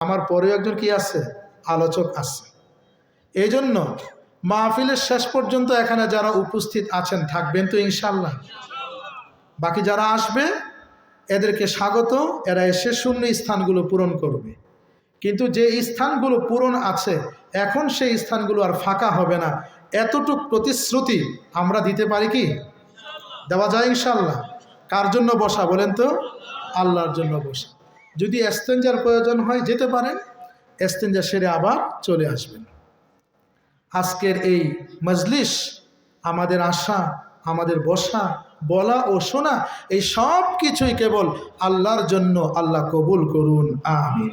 আমার পরেও একজন কি আছে, আলোচক আছে। এই জন্য মাহফিলের শেষ পর্যন্ত এখানে যারা উপস্থিত আছেন থাকবেন তো ইনশাল্লাহ। বাকি যারা আসবে এদেরকে স্বাগত, এরা এসে শূন্য স্থানগুলো পূরণ করবে। কিন্তু যে স্থানগুলো পূরণ আছে এখন সেই স্থানগুলো আর ফাঁকা হবে না, এতটুক প্রতিশ্রুতি আমরা দিতে পারি কি? দেওয়া যায় ইনশাল্লাহ। কার জন্য বসা বলেন তো? আল্লাহর জন্য বসা। যদি এস্তেঞ্জার প্রয়োজন হয় যেতে পারেন, এস্তেঞ্জা সেরে আবার চলে আসবেন। আজকের এই মজলিস, আমাদের আসা, আমাদের বসা, বলা ও শোনা, এই সব কিছুই কেবল আল্লাহর জন্য। আল্লাহ কবুল করুন, আমিন।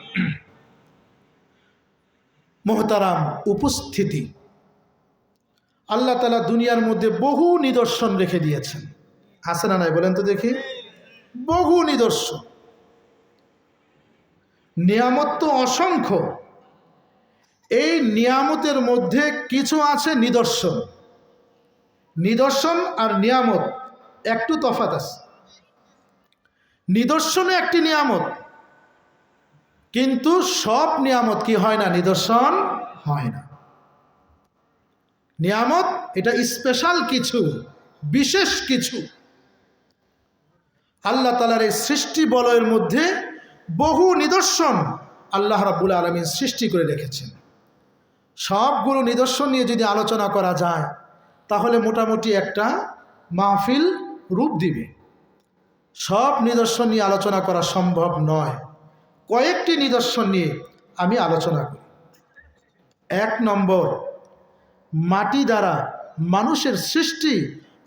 মোহতারাম উপস্থিতি, আল্লাহ তাআলা দুনিয়ার মধ্যে বহু নিদর্শন রেখে দিয়েছেন, আছে না নাই বলেন তো দেখি? বহু নিদর্শন, নিয়ামত তো অসংখ্য। এই নিয়ামতের মধ্যে কিছু আছে নিদর্শন। নিদর্শন আর নিয়ামত একটু তফাৎ আছে। নিদর্শনে একটি নিয়ামত, কিন্তু সব নিয়ামত কি হয় না, নিদর্শন হয় না। নিয়ামত এটা স্পেশাল কিছু, বিশেষ কিছু। আল্লাহ তাআলার এই সৃষ্টি বলয়ের মধ্যে বহু নিদর্শন আল্লাহ রাব্বুল আলামিন সৃষ্টি করে রেখেছেন। সবগুলো নিদর্শন নিয়ে যদি আলোচনা করা যায় তাহলে মোটামুটি একটা মাহফিল রূপ দিবে। সব নিদর্শন নিয়ে আলোচনা করা সম্ভব নয়, কয়েকটি নিদর্শন নিয়ে আমি আলোচনা করি। 1 নম্বর, মাটি দ্বারা মানুষের সৃষ্টি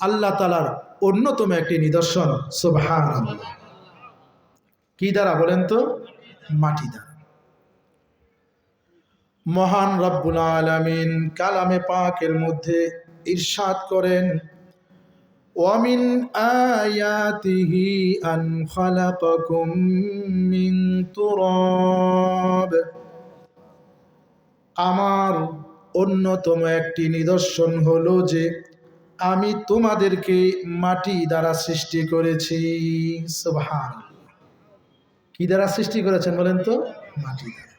আল্লাহ তাআলার অন্যতম একটি নিদর্শন। সুবহানাল্লাহ। কি দ্বারা বলেন তো? মাটি দ্বারা। মহান রব্বুল আলামিন কালামে পাকের মধ্যে ইরশাদ করেন, ওয়ামিন আয়াতিহি আন খালাকাকুম মিন তুরাব। আমার অন্যতম একটি নিদর্শন হলো যে আমি তোমাদেরকে মাটি দ্বারা সৃষ্টি করেছি। সুবহানাল্লাহ। কি দ্বারা সৃষ্টি করেছেন বলেন তো? মাটি দ্বারা।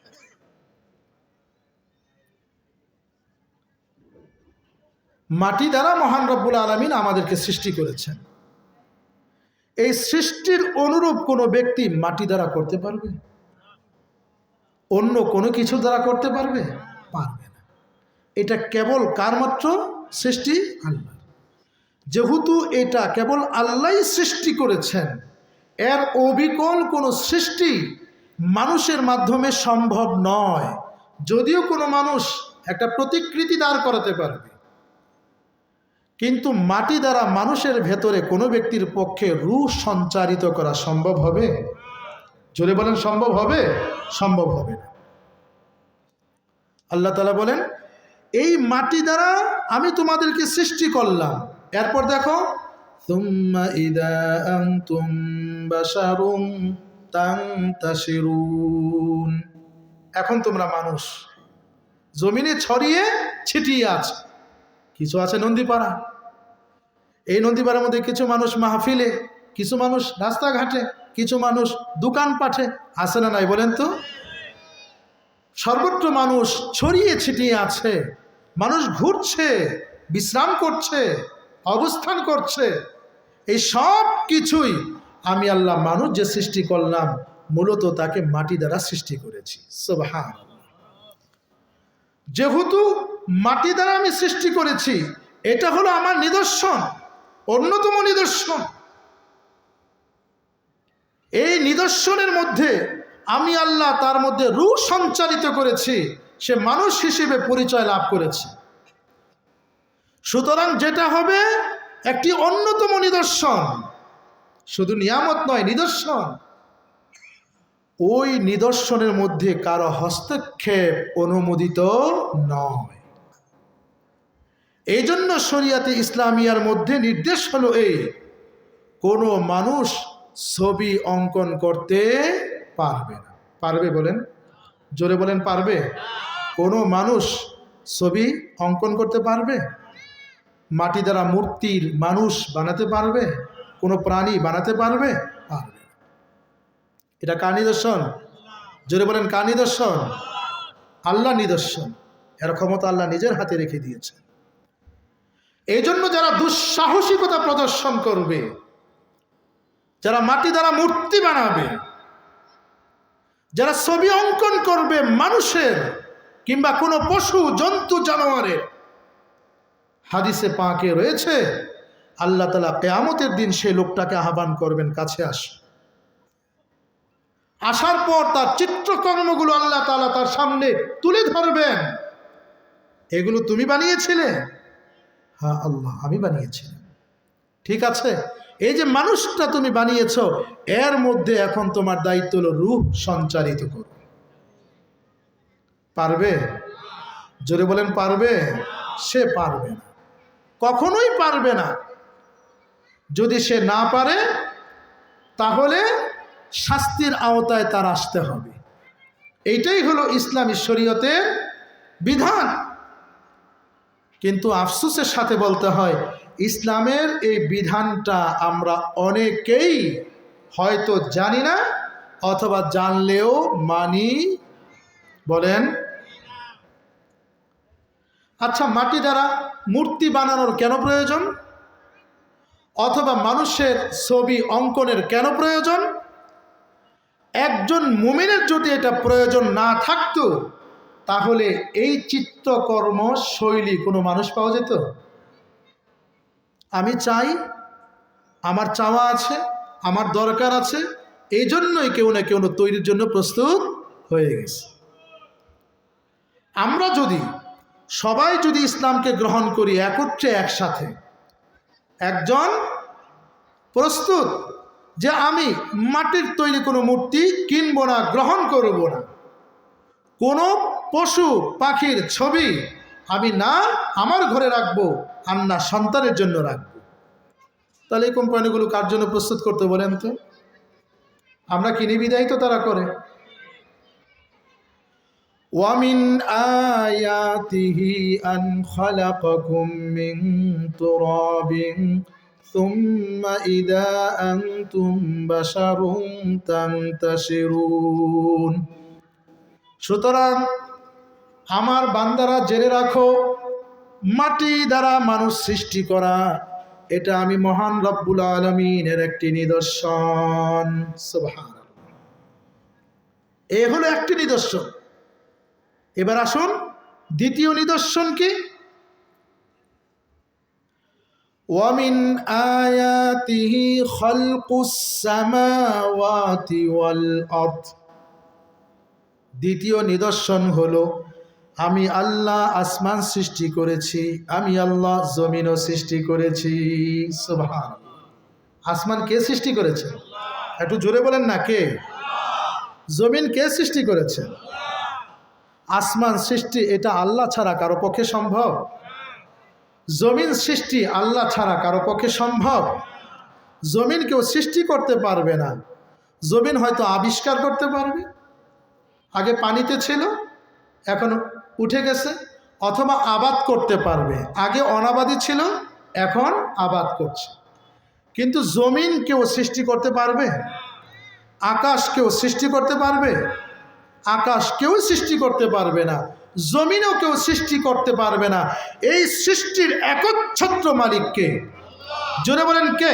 মাটি দ্বারা মহান রব্বুল আলামিন আমাদেরকে সৃষ্টি করেছেন। এই সৃষ্টির অনুরূপ কোনো ব্যক্তি মাটি দ্বারা করতে পারবে? অন্য কোনো কিছু দ্বারা করতে পারবে? পারবে না। এটা কেবল কার মাত্র সৃষ্টি? আল্লাহ। যেহেতু এটা কেবল আল্লাহই সৃষ্টি করেছেন, এর অবিকল কোনো সৃষ্টি মানুষের মাধ্যমে সম্ভব নয়। যদিও কোনো মানুষ একটা প্রতিকৃতি দাঁড় করাতে পারবে, কিন্তু মাটি দ্বারা মানুষের ভেতরে কোনো ব্যক্তির পক্ষে রূহ সঞ্চারিত করা সম্ভব হবে? জোরে বলেন, সম্ভব হবে? সম্ভব হবে না। আল্লাহ তাআলা বলেন, এই মাটি দ্বারা আমি তোমাদেরকে সৃষ্টি করলাম। এরপর দেখো, সুম্মা ইদা আনতুম বাশারুন তানতাশিরুন। এখন তোমরা মানুষ, জমিনে ছড়িয়ে ছিটিয়ে আছে। কিছু আছে নন্দীপাড়া, এই নন্দীপাড়ার মধ্যে কিছু মানুষ মাহফিলে, কিছু মানুষ রাস্তাঘাটে, কিছু মানুষ দোকানপাটে, আছে না নাই বলেন তো? সর্বত্র মানুষ ছড়িয়ে ছিটিয়ে আছে। মানুষ ঘুরছে, বিশ্রাম করছে, অবস্থান করছে। এই সব কিছুই আমি আল্লাহ মানুষ যে সৃষ্টি করলাম, মূলত তাকে মাটি দ্বারা সৃষ্টি করেছি। সুবহানাল্লাহ। যেহেতু মাটি দ্বারা আমি সৃষ্টি করেছি, এটা হলো আমার নিদর্শন, অন্যতম নিদর্শন। এই নিদর্শনের মধ্যে আমি আল্লাহ তার মধ্যে রূহ সঞ্চারিত করেছি, সে মানুষ হিসেবে পরিচয় লাভ করেছে। সুতরাং যেটা হবে একটি অন্যতম নিদর্শন, শুধু নিয়ামত নয়, নিদর্শন। ওই নিদর্শনের মধ্যে কারো হস্তক্ষেপ অনুমোদিত নয়। এই জন্য শরিয়াতে ইসলামিয়ার মধ্যে নির্দেশ হলো এই, কোনো মানুষ ছবি অঙ্কন করতে পারবে না। পারবে বলেন? জোরে বলেন, পারবে? কোনো মানুষ ছবি অঙ্কন করতে পারবে? মাটি দ্বারা মূর্তির মানুষ বানাতে পারবে? কোনো প্রাণী বানাতে পারবে? পারবে। এটা কার নিদর্শন? জোরে বলেন কার নিদর্শন? আল্লাহ নিদর্শন। এর ক্ষমতা আল্লাহ নিজের হাতে রেখে দিয়েছে। এই জন্য যারা দুঃসাহসিকতা প্রদর্শন করবে, যারা মাটি দ্বারা মূর্তি বানাবে, যারা ছবি অঙ্কন করবে মানুষের কিংবা কোনো পশু জন্তু জানোয়ারের, হাদিসে পাকে রয়েছে আল্লাহ তাআলা কিয়ামতের দিন সেই লোকটাকে আহ্বান করবেন, কাছে আস। আসার পর তার চিত্রকর্মগুলো আল্লাহ তাআলা তার সামনে তুলে ধরবেন। এগুলো তুমি বানিয়েছিলে? হ্যাঁ আল্লাহ, আমি বানিয়েছিলাম। ঠিক আছে, এই যে মানুষটা তুমি বানিয়েছো, এর মধ্যে এখন তোমার দায়িত্ব হলো রূহ সঞ্চারিত করো। পারবে? জোরে বলেন পারবে? সে পারবে না, কখনোই পারবে না। যদি সে না পারে তাহলে শাস্তির আওতায় তার আসতে হবে। এইটাই হলো ইসলামী শরীয়তের বিধান। কিন্তু আফসোসের সাথে বলতে হয়, ইসলামের এই বিধানটা আমরা অনেকেই হয়তো জানি না, অথবা জানলেও মানি। বলেন, আচ্ছা মাটি দ্বারা মূর্তি বানানোর কেন প্রয়োজন? অথবা মানুষের ছবি অঙ্কনের কেন প্রয়োজন? একজন মুমিনের যদি এটা প্রয়োজন না থাকতো, তাহলে এই চিত্রকর্ম শৈলী কোনো মানুষ পাওয়া যেত? আমি চাই, আমার চাওয়া আছে, আমার দরকার আছে, এই জন্যই কেউ না কেউ তৈরির জন্য প্রস্তুত হয়ে গেছে। আমরা সবাই যদি ইসলামকে গ্রহণ করি একত্রে একসাথে, একজন প্রস্তুত যে আমি মাটির তৈরি কোনো মূর্তি কিনব না, গ্রহণ করব না, কোনো পশু পাখির ছবি আমি না আমার ঘরে রাখবো আর না সন্তানের জন্য রাখবো, তাহলে এই কোম্পানিগুলো কার জন্য প্রস্তুত করতে বলেন তো? আমরা কিনি বিদায় তো তারা করে। وَمِنْ آيَاتِهِ أَنْ خَلَقَكُم مِّن تُرَابٍ ثُمَّ إِذَا أَنْتُمْ بَشَرٌ تَنْتَشِرُونَ। সুতরাং আমার বান্দারা জেনে রাখো, মাটি দ্বারা মানুষ সৃষ্টি করা এটা আমি মহান রব্বুল আলামিনের একটি নিদর্শন। সুবহানাল্লাহ, এই হলো একটি নিদর্শন। এবার আসুন দ্বিতীয় নিদর্শন কি? ওয়ামিন আয়াতিহি খালকুস সামাওয়াতি ওয়াল আরদ। দ্বিতীয় নিদর্শন হলো আমি আল্লাহ আসমান সৃষ্টি করেছি, আমি আল্লাহ জমিনও সৃষ্টি করেছি। সুবহানাল্লাহ, আসমান কে সৃষ্টি করেছে? একটু জোরে বলেন না, কে? জমিন কে সৃষ্টি করেছে? আসমান সৃষ্টি এটা আল্লাহ ছাড়া কারো পক্ষে সম্ভব? জমিন সৃষ্টি আল্লাহ ছাড়া কারো পক্ষে সম্ভব? জমিন কেউ সৃষ্টি করতে পারবে না, জমিন হয়তো আবিষ্কার করতে পারবে। আগে পানিতে ছিল, এখন উঠে গেছে, অথবা আবাদ করতে পারবে। আগে অনাবাদি ছিল, এখন আবাদ করছে। কিন্তু জমিন কেউ সৃষ্টি করতে পারবে? আকাশ কেউ সৃষ্টি করতে পারবে? আকাশ কেউ সৃষ্টি করতে পারবে না, জমিনও কেউ সৃষ্টি করতে পারবে না। এই সৃষ্টির একচ্ছত্র মালিক কে? জোরে বলেন কে?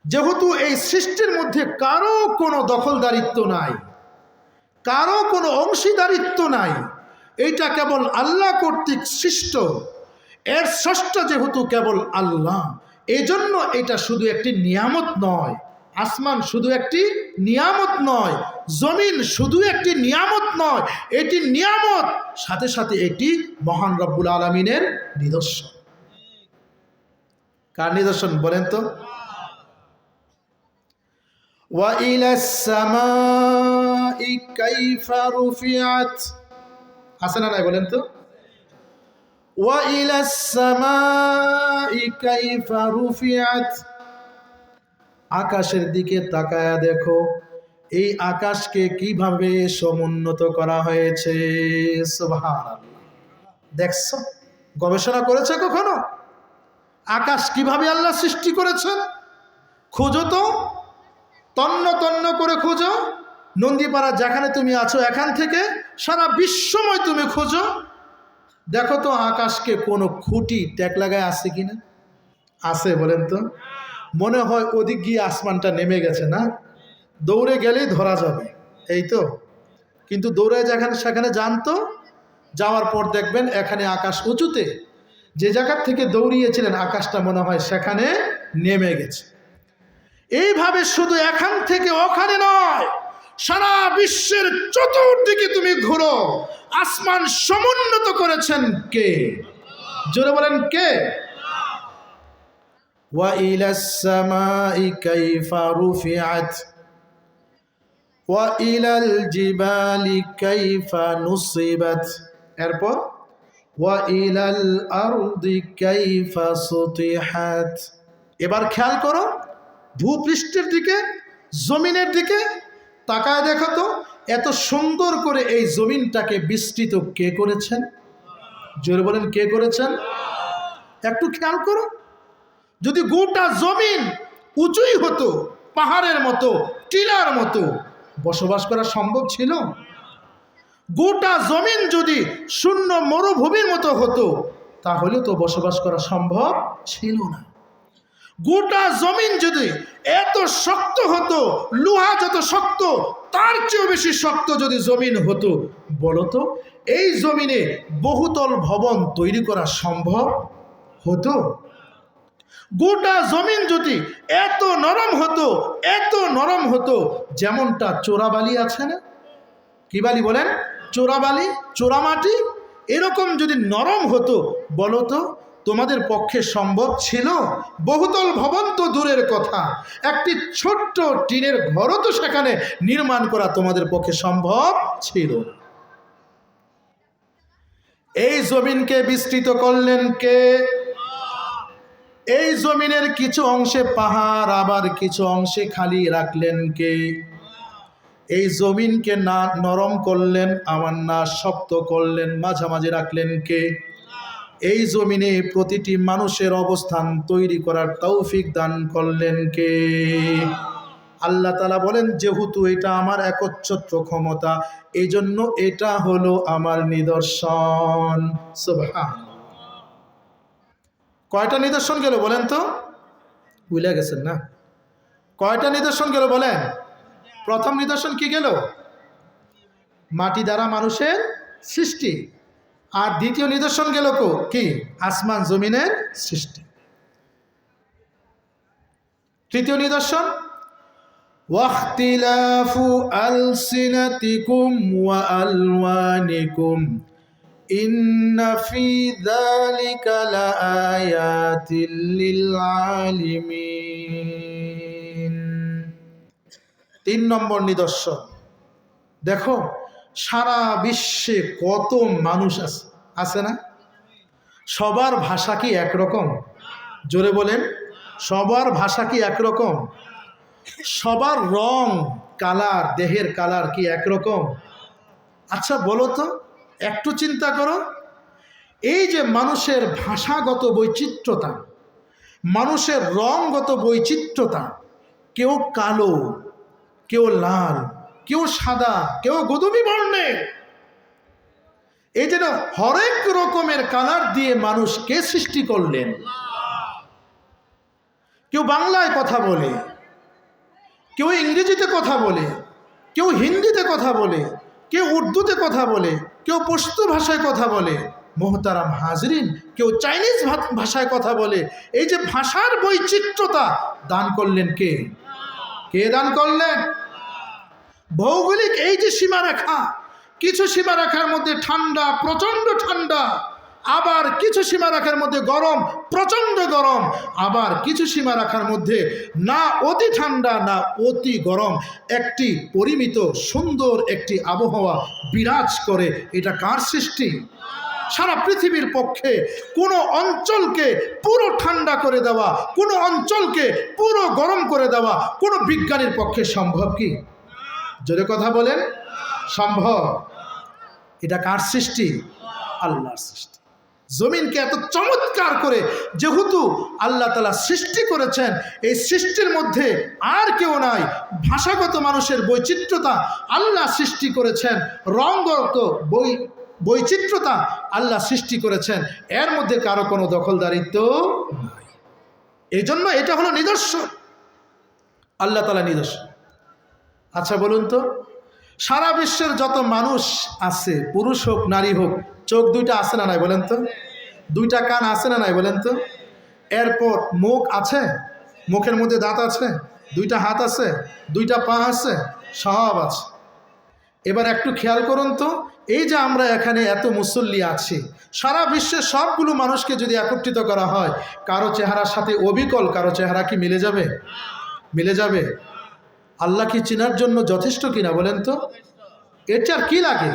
যেহেতু এই সৃষ্টির মধ্যে কারো কোনো দখলদারিত্ব নাই, কারো কোনো অংশীদারিত্ব নাই, এইটা কেবল আল্লাহ কর্তৃক সৃষ্ট, এর স্রষ্টা যেহেতু কেবল আল্লাহ, এজন্য এটা শুধু একটি নিয়ামত নয়। আসমান শুধু একটি নিয়ামত নয়, জমিন শুধু একটি নিয়ামত নয়, এটি নিয়ামত, সাথে সাথে এটি মহান রব্বুল আলামিনের নিদর্শন। কার নিদর্শন বলেন তো? ওয়া ইলাস সামাই কাইফা রুফিআত, আছে না নাই বলেন তো? ওয়া ইলাস সামাই কাইফা রুফিআত, আকাশের দিকে তাকায়া দেখো, এই আকাশকে কিভাবে সমুন্নত করা হয়েছে। সুবহানাল্লাহ, দেখছো? গবেষণা করেছে কখনো আকাশ কিভাবে আল্লাহ সৃষ্টি করেছেন? খোঁজো তো, আকাশ কিভাবে আল্লাহ সৃষ্টি করেছেন। তন্ন তন্ন করে খোঁজো, নন্দীপাড়া যেখানে তুমি আছো এখান থেকে সারা বিশ্বময় তুমি খোঁজো, দেখো তো আকাশকে কোনো খুঁটি ট্যাগ লাগায় আছে কিনা। আছে বলেন তো? মনে হয় ওদিক গিয়ে আসমানটা নেমে গেছে না, দৌড়ে গেলেই ধরা যাবে, এই তো। কিন্তু দৌড়ে যেখানে সেখানে জানতো, যাওয়ার পর দেখবেন এখানে আকাশ উঁচুতে, যে জায়গার থেকে দৌড়িয়েছিলেন আকাশটা মনে হয় সেখানে নেমে গেছে। এইভাবে শুধু এখান থেকে ওখানে নয়, সারা বিশ্বের চতুর্দিকে তুমি ঘুরো, আসমান সমুন্নত করেছেন কে? জোরে বলেন কে? ওয়া ইলাস সামাই কাইফা রুফিআত ওয়া ইলাল জিবালি কাইফা নুসিবাত, এরপর ওয়া ইলাল আরদি কাইফা সুতিহাত। এবার খেয়াল করো ভূপৃষ্ঠের দিকে, জমিনের দিকে তাকায় দেখো তো, এত সুন্দর করে এই জমিনটাকে বিস্তৃত কে করেছেন? জোরে বলেন কে করেছেন? একটু খেয়াল করো, যদি গোটা জমিন উঁচুই হতো, পাহাড়ের মতো, টিলার মতো, বসবাস করা সম্ভব ছিল? গোটা জমিন যদি শূন্য মরুভূমির মতো হতো, তাহলে তো বসবাস করা সম্ভব ছিল না। গোটা জমিন যদি এত শক্ত হতো, লোহা যত শক্ত তার চেয়েও বেশি শক্ত যদি জমিন হতো, বলতো এই জমিনে বহুতল ভবন তৈরি করা সম্ভব হতো? গোটা জমিন যদি এত নরম হতো, এত নরম হতো, যেমনটা চোরাবালি আছে না, কি বালি বলেন? চোরাবালি, চোরামাটি, এরকম যদি নরম হতো, বলো তো তোমাদের পক্ষে সম্ভব ছিল? বহুতল ভবন তো দূরের কথা, একটি ছোট্ট টিনের ঘরও তো সেখানে নির্মাণ করা তোমাদের পক্ষে সম্ভব ছিল। এই জমিনকে বিস্তৃত করলেন কে? এই জমিনের কিছু অংশে পাহাড়, আবার কিছু অংশে খালি রাখলেন কে? এই জমিনকে না নরম করলেন, আমার না শক্ত করলেন, মাঝামাঝি রাখলেন কে? এই জমিনে প্রতিটি মানুষের অবস্থান তৈরি করার তৌফিক দান করলেন কে? আল্লাহ তাআলা বলেন, যেহেতু এটা আমার একচ্ছত্র ক্ষমতা, এই জন্য এটা হলো আমার নিদর্শন। সুবহানাল্লাহ। কয়টা নিদর্শন গেল বলেন তো? ভুলে গেছেন না? কয়টা নিদর্শন গেল বলেন? প্রথম নিদর্শন কি গেল? মাটি দ্বারা মানুষের সৃষ্টি। আর দ্বিতীয় নিদর্শন গেল কি? আসমান জমিনের সৃষ্টি। তৃতীয় নিদর্শন ওয়াখতিলাফু আলসিনাতিকুম ওয়া আলওয়ানিকুম ইন্না ফি যালিকা লাআয়াতিল লিল আলিমিন। ৩ নম্বর নিদর্শন, দেখো সারা বিশ্বে কত মানুষ আছে না? সবার ভাষা কি একরকম? জোরে বলেন, সবার ভাষা কি একরকম? সবার রং, কালার, দেহের কালার কি একরকম? আচ্ছা বলো তো, একটু চিন্তা করো, এই যে মানুষের ভাষাগত বৈচিত্র্যতা, মানুষের রংগত বৈচিত্র্যতা, কেউ কালো, কেউ লাল, কেউ সাদা, কেউ গোধূলি বর্ণের, এই যেন হরেক রকমের কালার দিয়ে মানুষ কে সৃষ্টি করলেন? কেউ বাংলায় কথা বলে, কেউ ইংরেজিতে কথা বলে, কেউ হিন্দিতে কথা বলে, কেউ উর্দুতে কথা বলে, কেউ পশতু ভাষায় কথা বলে, মোহতারাম হাজরিন, কেউ চাইনিজ ভাষায় কথা বলে। এই যে ভাষার বৈচিত্র্যতা দান করলেন কে? কে দান করলেন? ভৌগোলিক এই যে সীমারেখা, কিছু সীমারেখার মধ্যে ঠান্ডা, প্রচণ্ড ঠান্ডা, আবার কিছু সীমারেখার মধ্যে গরম, প্রচণ্ড গরম, আবার কিছু সীমারেখার মধ্যে না অতি ঠান্ডা না অতি গরম, একটি পরিমিত সুন্দর একটি আবহাওয়া বিরাজ করে। এটা কার সৃষ্টি? সারা পৃথিবীর পক্ষে কোনো অঞ্চলকে পুরো ঠান্ডা করে দেওয়া, কোনো অঞ্চলকে পুরো গরম করে দেওয়া কোনো বিজ্ঞানীর পক্ষে সম্ভব কি? জোরে কথা বলেন, সম্ভব? এটা কার সৃষ্টি? আল্লাহর সৃষ্টি। জমিনকে এত চমৎকার করে যেহেতু আল্লাহ তাআলা সৃষ্টি করেছেন, এই সৃষ্টির মধ্যে আর কেউ নাই। ভাষাগত মানুষের বৈচিত্র্যতা আল্লাহ সৃষ্টি করেছেন, রঙগত বৈচিত্র্যতা আল্লাহ সৃষ্টি করেছেন, এর মধ্যে কারো কোনো দখলদারিত্ব নাই। এই জন্য এটা হলো নিদর্শন, আল্লাহ তাআলা নিদর্শন। আচ্ছা বলুন তো, সারা বিশ্বের যত মানুষ আছে, পুরুষ হোক নারী হোক, চোখ দুইটা আছে না নাই বলেন তো? দুইটা কান আছে না নাই বলেন তো? এরপর মুখ আছে, মুখের মধ্যে দাঁত আছে, দুইটা হাত আছে, দুইটা পা আছে, সব আছে। এবার একটু খেয়াল করুন তো, এই যে আমরা এখানে এত মুসল্লি আছি, সারা বিশ্বের সবগুলো মানুষকে যদি একত্রিত করা হয়, কারো চেহারার সাথে অবিকল কারো চেহারা কি মিলে যাবে? মিলে যাবে? আল্লাহ কি চেনার জন্য যথেষ্ট কিনা বলেন তো? এর আর কি লাগে?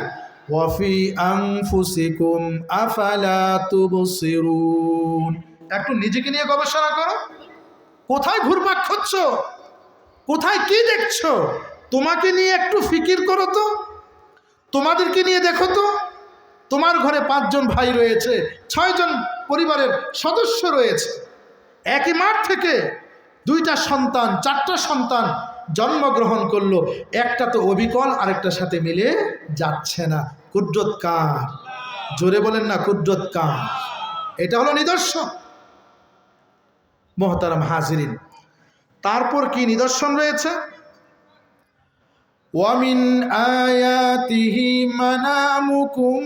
ওয়াফি আনফুসিকুম আফালা তুবসিরুন। একটু নিজেকে নিয়ে গবেষণা করো, কোথায় ঘুরপাক খাচ্ছ, কোথায় কি দেখছো, তোমাকে নিয়ে একটু ফিকির করো তো, তোমাদেরকে নিয়ে দেখো তো। তোমার ঘরে 5 জন ভাই রয়েছে, 6 জন পরিবারের সদস্য রয়েছে, একই মাঠ থেকে 2টা সন্তান 4টা সন্তান জন্মগ্রহণ করলো, একটা তো অবিকল আরেকটার সাথে মিলে যাচ্ছে না। কুদরত কার? জোরে বলেন না, কুদরত কার? এটা হলো নিদর্শন। মুহতারাম হাজিরিন, তারপর কি নিদর্শন রয়েছে? ওয়ামিন আয়াতিহি মানামুকুম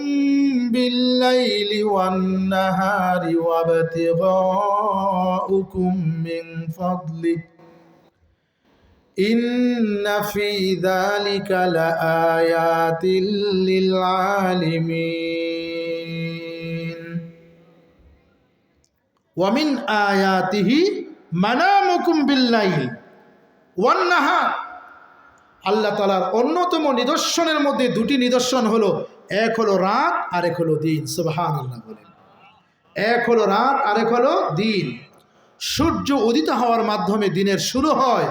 বিল্লাইলি ওয়ান নাহারি ওয়াবতিগাউকুম মিন ফাদলিহি ইন্না ফি যালিকা লাআয়াতিল লিল আলিমিন। ওয়ামিন আয়াতিহি মানামুকুম বিল্লাইল ওয়ান নাহার। আল্লাহ তাআলার অন্যতম নিদর্শনের মধ্যে 2টি নিদর্শন হলো, এক হলো রাত আর এক হলো দিন। সুবহানাল্লাহ বলেন। এক হলো রাত আর এক হলো দিন। সূর্য উদিত হওয়ার মাধ্যমে দিনের শুরু হয়,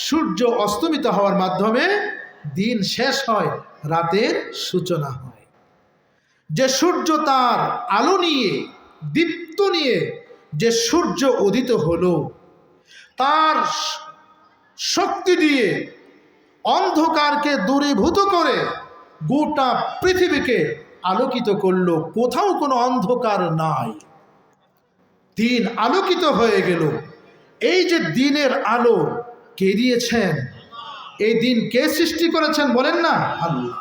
সূর্য অস্তমিত হওয়ার মাধ্যমে দিন শেষ হয়, রাতের সূচনা হয়। যে সূর্য তার আলো নিয়ে, দীপ্ত নিয়ে যে সূর্য উদিত হলো, তার শক্তি দিয়ে অন্ধকারকে দূরীভূত করে গোটা পৃথিবীকে আলোকিত করলো। কোথাও কোনো অন্ধকার নাই, দিন আলোকিত হয়ে গেল। এই যে দিনের আলো কে দিয়েছেন? এই দিন কে সৃষ্টি করেছেন বলেন না? আল্লাহ।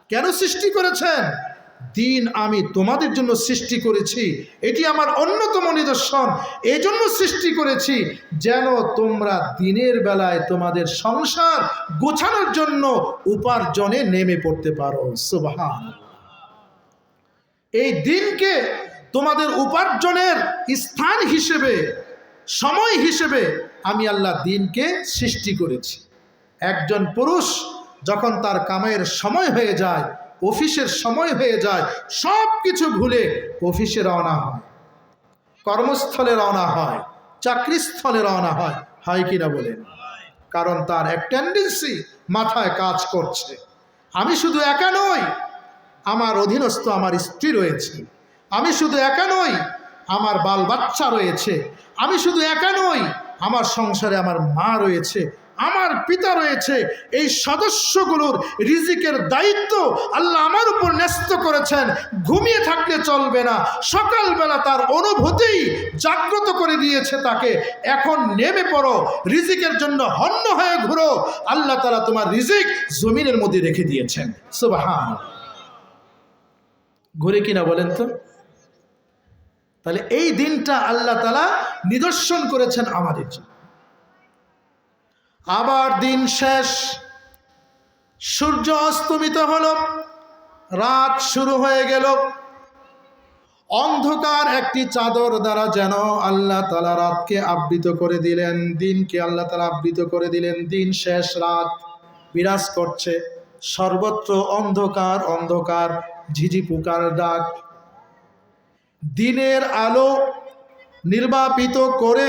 কেন সৃষ্টি করেছেন? দিন আমি তোমাদের জন্য সৃষ্টি করেছি, এটি আমার অন্যতম নিদর্শন। এই জন্য সৃষ্টি করেছি যেন তোমরা দিনের বেলায় তোমাদের সংসার গোছানোর জন্য উপার্জনে নেমে পড়তে পারো। সুবহানাল্লাহ। এই দিনকে তোমাদের উপার্জনের স্থান হিসেবে, সময় হিসেবে আমি আল্লাহ দিনকে সৃষ্টি করেছি। একজন পুরুষ যখন তার কামের সময় হয়ে যায়, অফিসের সময় হয়ে যায়, সব কিছু ভুলে অফিসে রওনা হয়, কর্মস্থলে রওনা হয়, চাকরিস্থলে রওনা হয়, হয় কিনা বলেন? কারণ তার এক টেন্ডেন্সি মাথায় কাজ করছে, আমি শুধু একা নই, আমার অধীনস্থ আমার স্ত্রী রয়েছে, আমি শুধু একা নই, আমার বাল বাচ্চা রয়েছে, আমি শুধু একা নই, আমার সংসারে আমার মা রয়েছে, আমার পিতা রয়েছে। এই সদস্যগুলোর রিজিকের দায়িত্ব আল্লাহ আমার উপর ন্যস্ত করেছেন। ঘুমিয়ে থাকলে চলবে না, সকালবেলা তার অনুভূতি জাগ্রত করে দিয়েছে তাকে, এখন নেমে পড়ো, রিজিকের জন্য হন্য হয়ে ঘুরো। আল্লাহ তাআলা তোমার রিজিক জমিনের মধ্যে রেখে দিয়েছেন। সুবহানাল্লাহ। ঘুরে কিনা বলেন তো? তাহলে এই দিনটা আল্লাহ তাআলা নিদর্শন করেছেন আমাদের জন্য। আবার দিন শেষ, সূর্য অস্তমিত হলো, রাত শুরু হয়ে গেল। অন্ধকার একটি চাদর দ্বারা যেন আল্লাহ তাআলা রাতকে আবৃত করে দিলেন, দিনকে আল্লাহ তাআলা আবৃত করে দিলেন। দিন শেষ, রাত বিরাজ করছে, সর্বত্র অন্ধকার অন্ধকার, ঝিঝি পোকার ডাক। দিনের আলো নির্বাপিত করে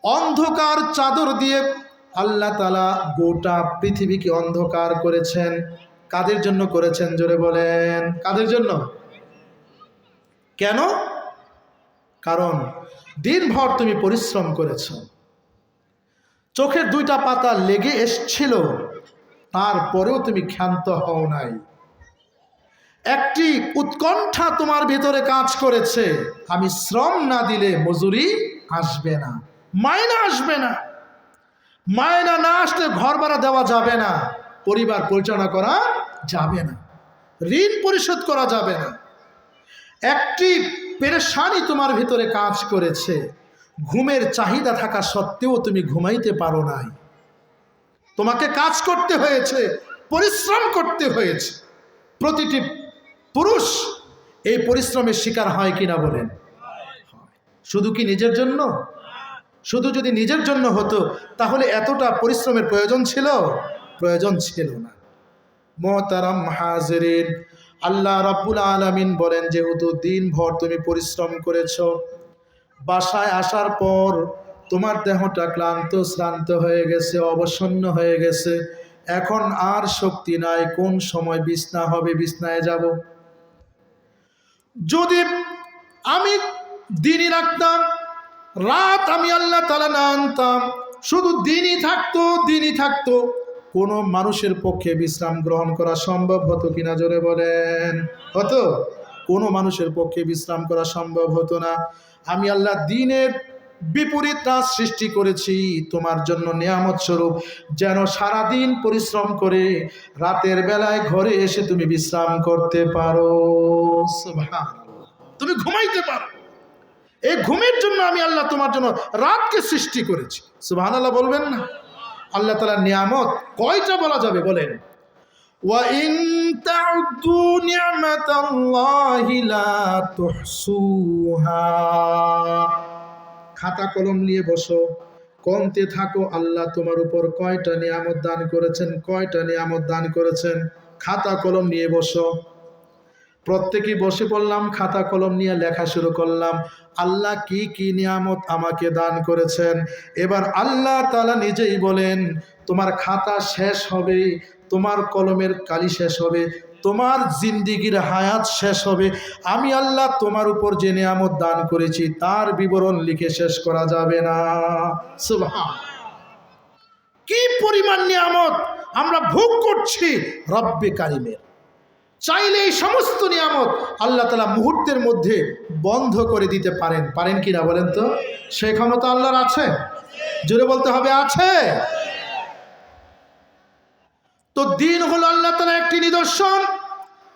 অন্ধকার চাদর দিয়ে আল্লাহ তাআলা গোটা পৃথিবীকে অন্ধকার করেছেন। কাদের জন্য করেছেন? জোরে বলেন, কাদের জন্য? কেন? কারণ দিনভর তুমি পরিশ্রম করেছ, চোখের দুইটা পাতা লেগে এসছিল, তারপরেও তুমি ক্ষান্ত হও নাই। একটি উৎকণ্ঠা তোমার ভিতরে কাজ করেছে, আমি শ্রম না দিলে মজুরি আসবে না, মাইনা আসবে না, মাইনা না আসলে ঘর ভাড়া দেওয়া যাবে না, পরিবার পরিচালনা করা যাবে না, ঋণ পরিশোধ করা যাবে না। একটি পেরেশানি তোমার ভিতরে কাজ করেছে, ঘুমের চাহিদা থাকা সত্ত্বেও তুমি ঘুমাইতে পারো নাই, তোমাকে কাজ করতে হয়েছে, পরিশ্রম করতে হয়েছে। প্রতিটি পুরুষ এই পরিশ্রমের শিকার হয় কিনা বলেন? শুধু কি নিজের জন্য? শুধু যদি নিজের জন্য হতো তাহলে এতটা পরিশ্রমের প্রয়োজন ছিল? প্রয়োজন ছিল না। মুহতারাম হাজিরিন, আল্লাহ রাব্বুল আলামিন বলেন, যেহেতু দিনভর তুমি পরিশ্রম করেছো, বাসায় আসার পর তোমার দেহটা ক্লান্ত শ্রান্ত হয়ে গেছে, অবসন্ন হয়ে গেছে, এখন আর শক্তি নাই, কোন সময় বিছনা হবে, বিছনায় যাব। যদি আমি দিনই রাখতাম, রাত আমি আল্লাহ তাআলা না আনতাম, শুধু দিনই থাকতো, কোনো মানুষের পক্ষে বিশ্রাম গ্রহণ করা সম্ভব হতো কিনা জোরে বলেন? হতো? কোনো মানুষের পক্ষে বিশ্রাম করা সম্ভব হতো না। আমি আল্লাহ দিনের বিপরীত রাত সৃষ্টি করেছি তোমার জন্য নিয়ামত স্বরূপ, যেন সারাদিন পরিশ্রম করে রাতের বেলায় ঘরে এসে তুমি বিশ্রাম করতে পারো, সুবহানাল্লাহ, তুমি ঘুমাইতে পারো। এই ঘুমের জন্য আমি আল্লাহ তোমার জন্য রাতকে সৃষ্টি করেছি। সুবহানাল্লাহ বলবেন না? আল্লাহ তাআলার নিয়ামত কয়টা বলা যাবে বলেন? ওয়া ইন তাউদ্দু নি'মাতাল্লাহি লা তুহসুহা। খাতা কলম নিয়ে বসো, কমতে থাকো আল্লাহ তোমার উপর কয়টা নিয়ামত দান করেছেন, কয়টা নিয়ামত দান করেছেন। খাতা কলম নিয়ে বসো। প্রত্যেকেই বসে পড়লাম, খাতা কলম নিয়ে লেখা শুরু করলাম, আল্লাহ কি কি নিয়ামত আমাকে দান করেছেন। এবার আল্লাহ তাআলা নিজেই বলেন, তোমার খাতা শেষ হবে, তোমার কলমের কালি শেষ হবে, তোমার জিন্দিগির হায়াত শেষ হবে, আমি আল্লাহ তোমার উপর যে নিয়ামত দান করেছি তার বিবরণ লিখে শেষ করা যাবে না। সুবহান! কি পরিমাণ নিয়ামত আমরা ভোগ করছি রব্বে কারিমের। চাইলে এই সমস্ত নিয়ামত আল্লাহ তাআলা মুহূর্তের মধ্যে বন্ধ করে দিতে পারেন, পারেন কিনা বলেন তো? সেই ক্ষমতা আল্লাহর আছে? জোরে বলতে হবে, আছে। তো দিন হলো আল্লাহ তাআলার একটি নিদর্শন,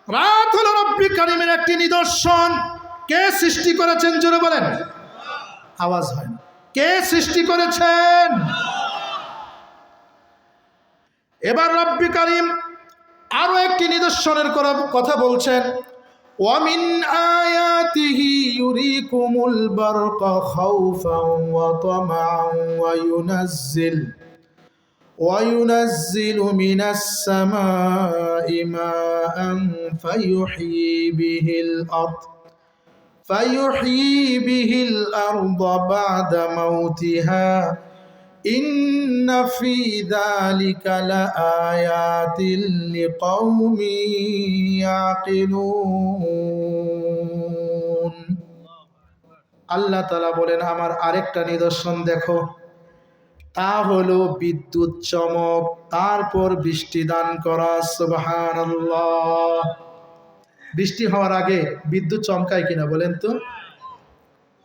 রাত হলো রব্বে কারিমের একটি নিদর্শন। কে সৃষ্টি করেছেন জোরে বলেন? আওয়াজ হয় না। কে সৃষ্টি করেছেন? এবার রব্বে কারিম আরো একটি নিদর্শনের কথা বলছেন, ওয়ামিন আয়াতিহি ইউরিকুমুল বারকা খাউফান ওয়া তামাআন ওয়া ইউনাজ্জিলু মিনাস সামাই মাআন ফায়ুহয়ি বিহিল আরদা বা'দা মাউতিহা ইন্না ফি যালিকা লাআয়াতিন লিকাওমিন ইয়াকিলুন। আল্লাহ তাআলা বলেন, আমার আরেকটা নিদর্শন দেখো, তা হলো বিদ্যুৎ চমক, তারপর বৃষ্টি দান করা। সুবহানাল্লাহ! বৃষ্টি হওয়ার আগে বিদ্যুৎ চমকায় কিনা বলেন তো?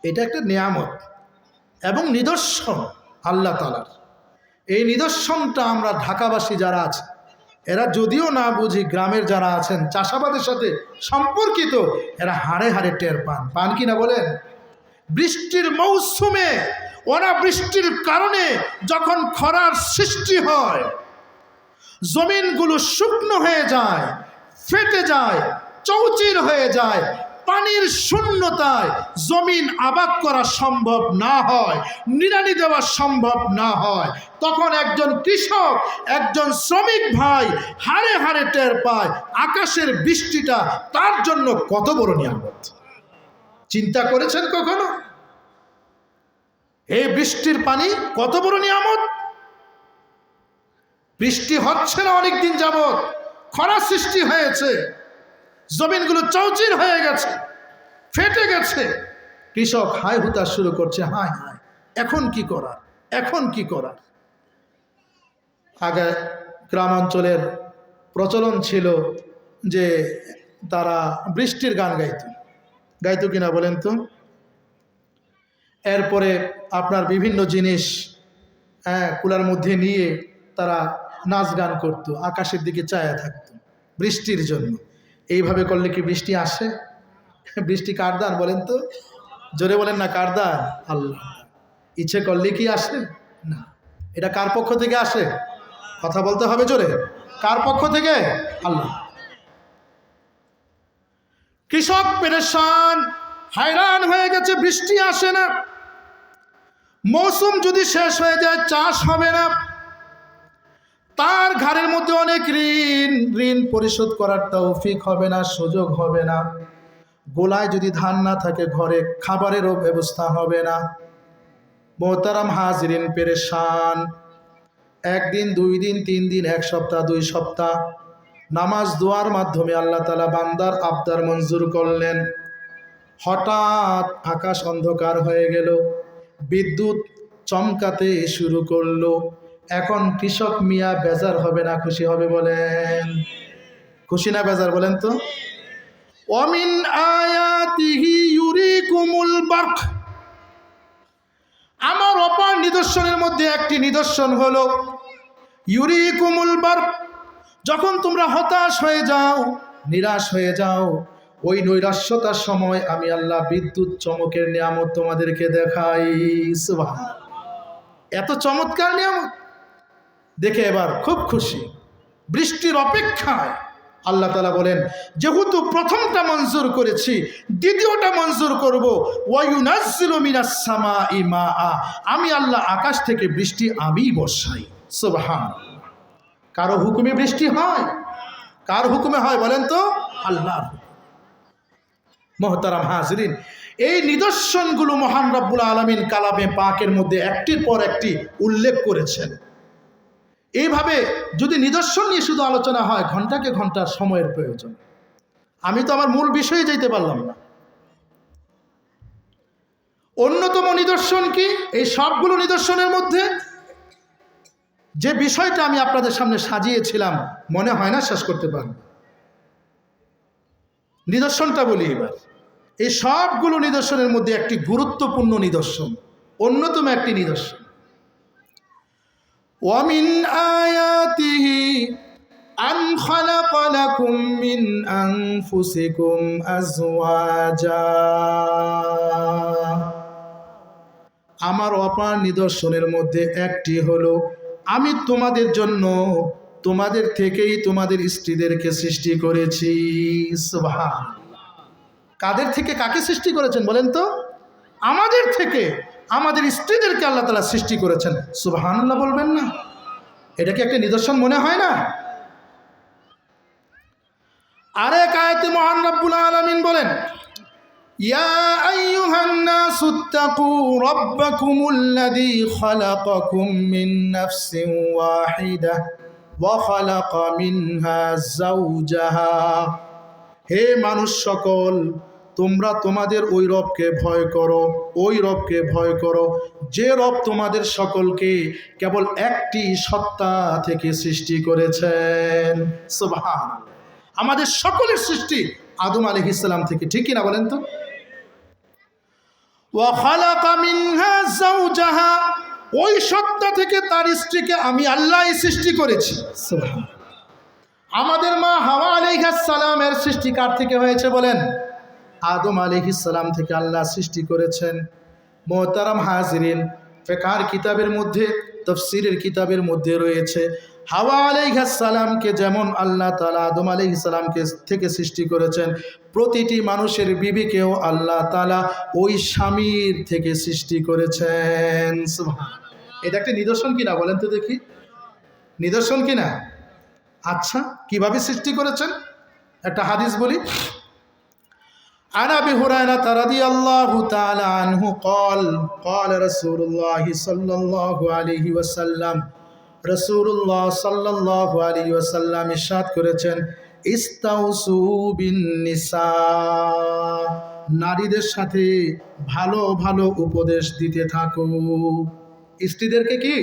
এটা একটা নিয়ামত এবং নিদর্শন আল্লাহ তাআলার। এই নিদর্শনটা আমরা ঢাকাবাসী যারা আছে, এরা যদিও না বুঝি, গ্রামের যারা আছেন চাষাবাদের সাথে সম্পর্কিত, এরা হাড়ে হাড়ে টের পান কিনা বলেন? বৃষ্টির মৌসুমে অনাবৃষ্টির কারণে যখন খরার সৃষ্টি হয়, জমিনগুলো শুকনো হয়ে যায়, ফেটে যায়, চৌচির হয়ে যায়, পানির শূন্যতায় জমিন আবাদ করা সম্ভব না হয়, নিড়ানি দেওয়া সম্ভব না হয়, তখন একজন কৃষক, একজন শ্রমিক ভাই হাড়ে হাড়ে টের পায় আকাশের বৃষ্টিটা তার জন্য কত বড় নিয়ামত। চিন্তা করেছেন কখনো এই বৃষ্টির পানি কত বড় নিয়ামত? বৃষ্টি হচ্ছে না অনেকদিন যাবত, খরা সৃষ্টি হয়েছে, জমিনগুলো চৌচির হয়ে গেছে, ফেটে গেছে। কৃষক হায় হুতাশ শুরু করছে, হায় হায়, এখন কি করার, এখন কি করার। আগে গ্রামাঞ্চলের প্রচলন ছিল যে তারা বৃষ্টির গান গাইতো কিনা বলেন তো। এরপরে আপনার বিভিন্ন জিনিস কুলার মধ্যে নিয়ে তারা নাচ গান করতো, আকাশের দিকে চায়া থাকতো বৃষ্টির জন্য। এইভাবে করলে কি বৃষ্টি আসে? বৃষ্টি কার দান বলেন তো? জোরে বলেন না, কার দান? আল্লাহ। ইচ্ছে করলে কি আসে? না। এটা কার পক্ষ থেকে আসে? কথা বলতে হবে জোরে। কার পক্ষ থেকে? আল্লাহ। কৃষক পেরেশান, হায়রান হয়ে গেছে, বৃষ্টি আসে না। মৌসুম যদি শেষ হয়ে যায় চাষ হবে না। তার ঘাড়ের মধ্যে অনেক ঋণ পরিশোধ করার তৌফিক হবে না, সুযোগ হবে না। গোলায় যদি ধান না থাকে ঘরে খাবারেরও ব্যবস্থা হবে না। মোহতারাম হাজরিন, পেরেশান। একদিন, 2 দিন, 3 দিন, 1 সপ্তাহ, 2 সপ্তাহ নামাজ দোয়ার মাধ্যমে আল্লাহ তাআলা বান্দার আবদার মঞ্জুর করলেন। হঠাৎ আকাশ অন্ধকার হয়ে গেল, বিদ্যুৎ চমকাতে শুরু করলো। এখন কৃষক মিয়া বেজার হবে না খুশি হবে বলেন? খুশি না বেজার বলেন তো? ওয়ামিন আয়াতিহি ইউরিকুমুল বারক, আমার অপার নিদর্শনের মধ্যে একটি নিদর্শন হলো ইউরিকুমুল বারক। যখন তোমরা হতাশ হয়ে যাও, নিরাশ হয়ে যাও, ওই নৈরাশ্যতার সময় আমি আল্লাহ বিদ্যুৎ চমকের নিয়ামত তোমাদেরকে দেখাই। সুবহানাল্লাহ। এত চমৎকার নিয়ামত দেখে এবার খুব খুশি। বৃষ্টির অপেক্ষায় আল্লাহ তাআলা বলেন, যেহেতু প্রথমটা মঞ্জুর করেছি, দ্বিতীয়টা মঞ্জুর করব। ওয়ায়ুনাজ্জিলু মিনাস সামাই মাআ, আমি আল্লাহ আকাশ থেকে বৃষ্টি আমি বর্ষাই। সুবহানাল্লাহ। কারো হুকুমে বৃষ্টি হয়? কার হুকুমে হয় বলেন তো? আল্লাহর। মোহতারাম হাজরিন, এই নিদর্শনগুলো মহান রব্বুল আলামিন কালামে পাকের মধ্যে একটির পর একটি উল্লেখ করেছেন। এইভাবে যদি নিদর্শন নিয়ে শুধু আলোচনা হয়, ঘন্টাকে ঘন্টা সময়ের প্রয়োজন। আমি তো আমার মূল বিষয়ে যেতে পারলাম না। অন্যতম নিদর্শন কি? এই সবগুলো নিদর্শনের মধ্যে যে বিষয়টা আমি আপনাদের সামনে সাজিয়েছিলাম, মনে হয় না শেষ করতে পারব। নিদর্শনটা বলি এবার। এই সবগুলো নিদর্শনের মধ্যে একটি গুরুত্বপূর্ণ নিদর্শন, অন্যতম একটি নিদর্শন, ওয়ামিন আয়াতিহি আন খালাকা লাকুম মিন আনফুসিকুম আজওয়াজা, আমার অপার নিদর্শনের মধ্যে একটি হলো আমি তোমাদের জন্য তোমাদের থেকেই তোমাদের স্ত্রীদেরকে সৃষ্টি করেছি। সুবহানাল্লাহ। কাদের থেকে কাকে সৃষ্টি করেছেন বলেন তো? আমাদের থেকে আমাদের স্ত্রীদেরকে আল্লাহ তাআলা সৃষ্টি করেছেন। সুবহানাল্লাহ বলবেন না? এটা কি একটা নিদর্শন মনে হয় না? আরেক আয়াতে মহান রব্বুল আলামিন বলেন, ইয়া আইয়ুহান নাসুত্তাকু রাব্বাকুমুল্লাযী খালাকাকুম মিন নাফসিন ওয়াহিদাহ ওয়া খালাকা মিনহা যাওজাহা, হে মানুষ সকল, তোমরা তোমাদের ওই রবকে ভয় করো, ওই রবকে ভয় করো যে রব তোমাদের সকলকে কেবল একটি সত্তা থেকে সৃষ্টি করেছেন। সুবহানাল্লাহ। আমাদের সকলের সৃষ্টি আদম আলাইহিস সালাম থেকে, ঠিক কি না বলেন তো? ওয়া খালাকা মিনহা যাওজাহা, ওই সত্তা থেকে তার স্ত্রীকে আমি আল্লাহই সৃষ্টি করেছি। সুবহানাল্লাহ। আমাদের মা হাওয়া আলাইহিস সালামের সৃষ্টি কার থেকে হয়েছে বলেন? আদম আলাইহিস সালাম থেকে আল্লাহ সৃষ্টি করেছেন। মোহতারাম হাজরিন, ফিকহের কিতাবের মধ্যে, তাফসীরের কিতাবের মধ্যে রয়েছে, হাওয়া আলাইহিস সালামকে যেমন আল্লাহ তাআলা আদম আলাইহিস সালামকে থেকে সৃষ্টি করেছেন, প্রতিটি মানুষের বিবিকেও আল্লাহ তাআলা ওই স্বামীর থেকে সৃষ্টি করেছেন। সুবহানাল্লাহ। এটা একটা নিদর্শন কিনা বলেন তো দেখি? নিদর্শন কিনা? আচ্ছা, কিভাবে সৃষ্টি করেছেন? একটা হাদিস বলি। عن أبي هريرة رضي الله تعالى عنه قال قال رسول الله صلى الله عليه وسلم, রাসূলুল্লাহ সাল্লাল্লাহু আলাইহি ওয়াসাল্লাম ইরশাদ করেছেন, ইস্তাউসু বিন নিসা, নারীদের সাথে ভালো ভালো উপদেশ দিতে থাকো। স্ত্রীদেরকে কি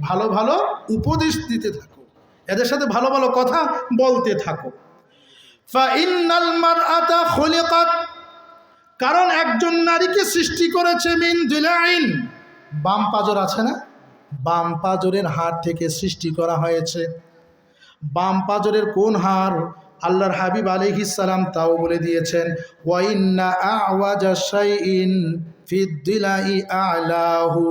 ভালো ভালো উপদেশ দিতে থাকো, এদের সাথে ভালো ভালো কথা বলতে থাকো। ফাইন্নাল মারআতা খুলিকাত, কারণ একজন নারীকে সৃষ্টি করেছে মিন দিলাইন, বাম পাজর আছে না, বাম পাজরের হাড় থেকে সৃষ্টি করা হয়েছে। বাম পাজরের কোন হাড়? আল্লাহর হাবিব আলাইহিস সালাম তাও বলে দিয়েছেন, ওয়া ইন্না আওয়াজা শাইইন ফিদ দিলাই আ'লাহু,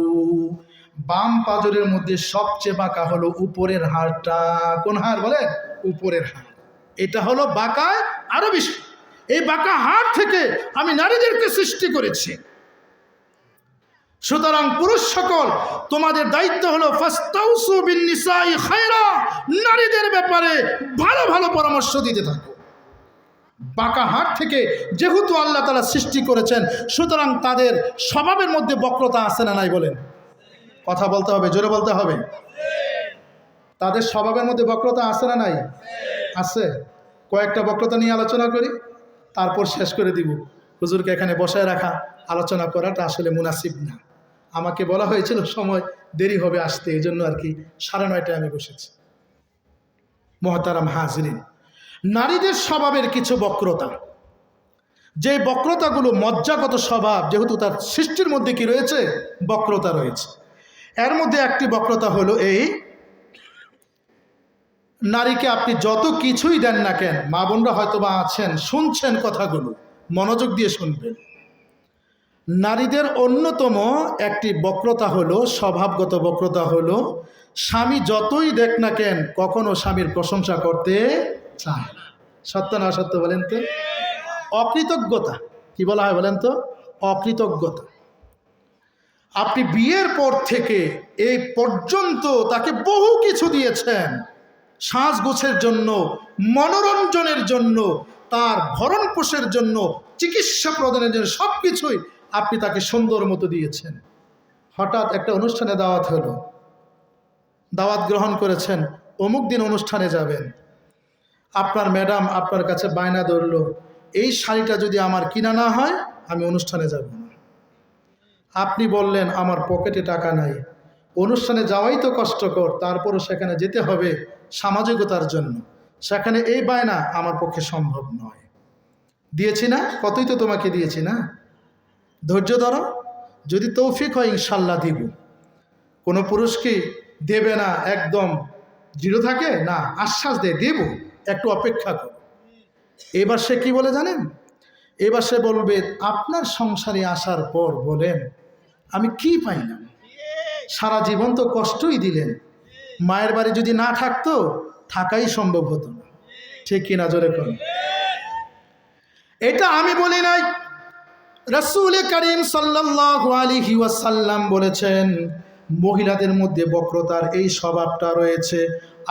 বাম পাজরের মধ্যে সবচেয়ে বাঁকা হলো উপরের হাড়টা। কোন হাড় বলেন? উপরের হাড়। এটা হলো বাঁকায় আরো বেশি। এই বাঁকা হাড় থেকে আমি নারীদেরকে সৃষ্টি করেছি। সুতরাং পুরুষ সকল, তোমাদের দায়িত্ব হলো ফাস্তাউসু বিন নিসাই খায়রা, নারীদের ব্যাপারে ভালো ভালো পরামর্শ দিতে থাকো। বাঁকা হাড় থেকে যেহেতু আল্লাহ তাআলা সৃষ্টি করেছেন, সুতরাং তাদের স্বভাবের মধ্যে বক্রতা আছে না নাই বলেন? কথা বলতে হবে, জোরে বলতে হবে। তাদের স্বভাবের মধ্যে বক্রতা আছে না নাই? আছে। কয়েকটা বক্রতা নিয়ে আলোচনা করি, তারপর শেষ করে দিব। হুজুরকে এখানে বসায় রাখা, আলোচনা করাটা আসলে মুনাসিব না। আমাকে বলা হয়েছিল সময় দেরি হবে আসতে, এই জন্য আর কি 9:30টায় আমি বসেছি। মহতারাম হাজরিন, নারীদের স্বভাবের কিছু বক্রতা, যে বক্রতাগুলো মজ্জাগত স্বভাব, যেহেতু তার সৃষ্টির মধ্যে কি রয়েছে? বক্রতা রয়েছে। এর মধ্যে একটি বক্রতা হলো এই, নারীকে আপনি যত কিছুই দেন না কেন, মা বোনরা হয়তো বা আছেন, শুনছেন কথাগুলো, মনোযোগ দিয়ে শুনবেন। নারীদের অন্যতম একটি বক্রতা হলো, স্বভাবগত বক্রতা হলো, স্বামী যতই দেখ না কেন কখনো স্বামীর প্রশংসা করতে চায় না। সত্য না সত্য বলেন তো? অকৃতজ্ঞতা, কি বলা হয় বলেন তো? অকৃতজ্ঞতা। আপনি বিয়ের পর থেকে এই পর্যন্ত তাকে বহু কিছু দিয়েছেন, সাজগোছের জন্য, মনোরঞ্জনের জন্য, তার ভরণ পোষের জন্য, চিকিৎসা প্রদানের জন্য, সব কিছুই আপনি তাকে সুন্দর মতো দিয়েছেন। হঠাৎ একটা অনুষ্ঠানে দাওয়াত হলো, দাওয়াত গ্রহণ করেছেন, অমুক দিন অনুষ্ঠানে যাবেন। আপনার ম্যাডাম আপনার কাছে বায়না ধরলো, এই শাড়িটা যদি আমার কিনা না হয় আমি অনুষ্ঠানে যাব না। আপনি বললেন আমার পকেটে টাকা নাই, অনুষ্ঠানে যাওয়াই তো কষ্টকর, তারপরও সেখানে যেতে হবে সামাজিকতার জন্য, সেখানে এই বায়না আমার পক্ষে সম্ভব নয়। দিয়েছি না? কতই তো তোমাকে দিয়েছি না? ধৈর্য ধরো, যদি তৌফিক হয় ইনশাল্লাহ দিব। কোনো পুরুষ কি দেবে না একদম দৃঢ় থাকে না, আশ্বাস দেয় দেব, একটু অপেক্ষা করো। এবার সে কি বলে জানেন? এবার সে বলবে, আপনার সংসারে আসার পর বলেন আমি কি পাইলাম? সারা জীবন তো কষ্টই দিলেন, মায়ের বাড়ি যদি না থাকতো থাকাই সম্ভব হতো না। ঠিক কিনা জোরে কোন? এটা আমি বলি নাই, রাসূল করিম সাল্লাল্লাহু আলাইহি ওয়াসাল্লাম বলেছেন, মহিলাদের মধ্যে বক্রতার এই স্বভাবটা রয়েছে।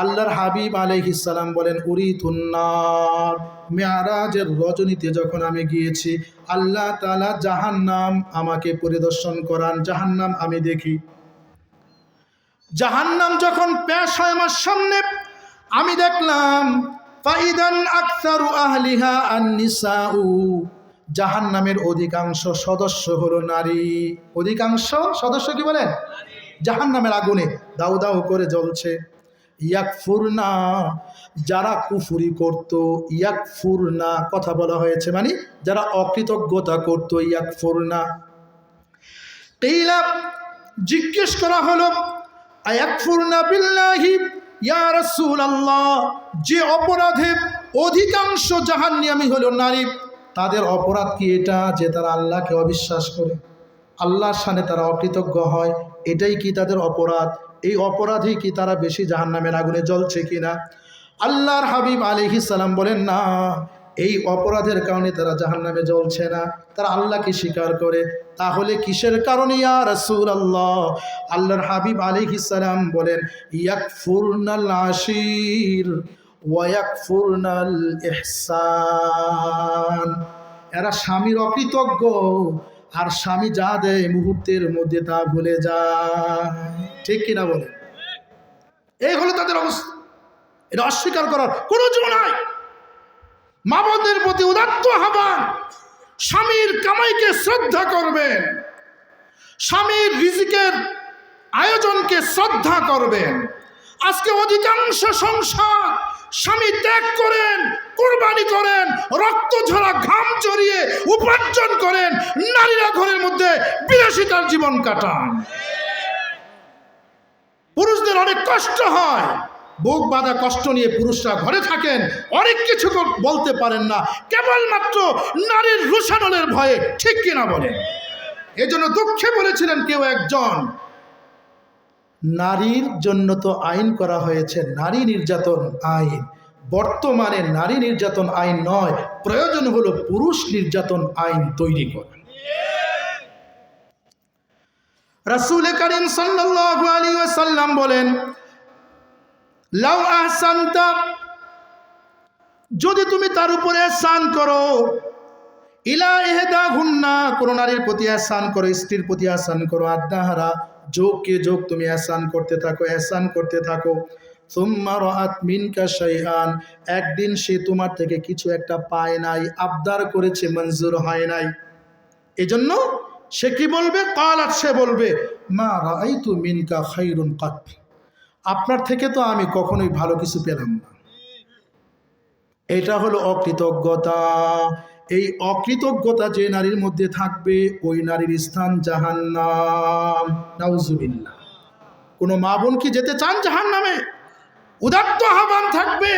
আল্লাহর হাবিব আলাইহিস সালাম বলেন, উরিতুন্নার, মেরাজের রজনীতে যখন আমি গিয়েছি, আল্লাহ তাআলা জাহান্নাম আমাকে পরিদর্শন করান, জাহান্নাম আমি দেখি। জাহান্নাম যখন পেশ হয় আমার সামনে, আমি দেখলাম ফাইদান আকসারু আহলিহা আন-নিসাউ, জাহান্নামের অধিকাংশ সদস্য হলো নারী। অধিকাংশ সদস্য কি বলেন? জাহান্নামের আগুনে দাউ দাউ করে জ্বলছে। ইয়াকফুরনা, যারা কুফরি করত, ইয়াকফুরনা কথা বলা হয়েছে মানে যারা অকৃতজ্ঞতা করত, ইয়াকফুরনা। কিলা, জিজ্ঞেস করা হলো, আয়াকফুরনা বিল্লাহি ইয়া রাসূলুল্লাহ, যে অপরাধে অধিকাংশ জাহান্নামী হলো নারী, তাদের অপরাধ কি এটা যে তারা আল্লাহকে অবিশ্বাস করে, আল্লাহর সামনে তারা অকৃতজ্ঞ হয়, এটাই কি তাদের অপরাধ? এই অপরাধেই কি তারা বেশি জাহান্নামের আগুনে জ্বলছে কিনা? আল্লাহর হাবিব আলাইহিস সালাম বলেন, না, এই অপরাধের কারণে তারা জাহান্নামে জ্বলছে না, তারা আল্লাহকে স্বীকার করে। তাহলে কিসের কারণে ইয়া রাসূলুল্লাহ? আল্লাহর হাবিব আলাইহিস সালাম বলেন, ইয়াকফুরনাল আশির ওয়া ইয়াকফুরনাল ইহসান, এরা স্বামীর অকৃতজ্ঞ, আর স্বামী যা দেয় মুহূর্তের মধ্যে তা ভুলে যায়। ঠিক কিনা বলে? এই হলো তাদের অবস্থা। এটা অস্বীকার করার কোনো জো নাই। মা বোনদের প্রতি উদাত্ত আহ্বান, স্বামীর কামাইকে শ্রদ্ধা করবেন, স্বামীর রিজিকের আয়োজনকে শ্রদ্ধা করবেন। আজকে অধিকাংশ সংসার স্বামী ত্যাগ করেন, কুরবানি করেন, রক্ত ঝরা ঘাম চড়িয়ে উপার্জন করেন, নারীরা ঘরের মধ্যে বিলাসিতার জীবন কাটান। পুরুষদের অনেক কষ্ট হয়, বুক বাঁধা কষ্ট নিয়ে পুরুষরা ঘরে থাকেন, অনেক কিছু বলতে পারেন না, কেবলমাত্র নারীর রুষানলের ভয়ে, ঠিক কিনা বলেন? এজন্য দুঃখে বলেছিলেন কেউ একজন, নারীর জন্য তো আইন করা হয়েছে নারী নির্যাতন আইন, বর্তমানে নারী নির্যাতন আইন নয়, প্রয়োজন হলো পুরুষ নির্যাতন আইন তৈরি করা। রাসূল করিম সাল্লাল্লাহু আলাইহি ওয়াসাল্লাম বলেন, লাউ আহসানতা, যদি তুমি তার উপরে ihsan করো, ইলা ইহদাহুন্না, কোন নারীর প্রতি ihsan করো, স্ত্রীর প্রতি ihsan করো, আদাহারা, যোগকে যোগ তুমি ihsan করতে থাকো, ihsan করতে থাকো, সুম্মা রাআত মিনকা শাইআন, একদিন সে তোমার থেকে কিছু একটা পায় নাই, আবদার করেছে, মঞ্জুর হয় নাই, এজন্য সে কি বলবে? ক্বালাত, সে বলবে, মা রাআইতু মিনকা খায়রুন কাত, আপনার থেকে তো আমি কখনোই ভালো কিছু পেলাম না। এটা হলো অকৃতজ্ঞতা। এই অকৃতজ্ঞতা যে নারীর মধ্যে থাকবে, ওই নারীর স্থান জাহান্নাম। নাউজুবিল্লাহ। কোনো মা বোন কি যেতে চান জাহান্নামে? উদাত্ত আহ্বান থাকবে,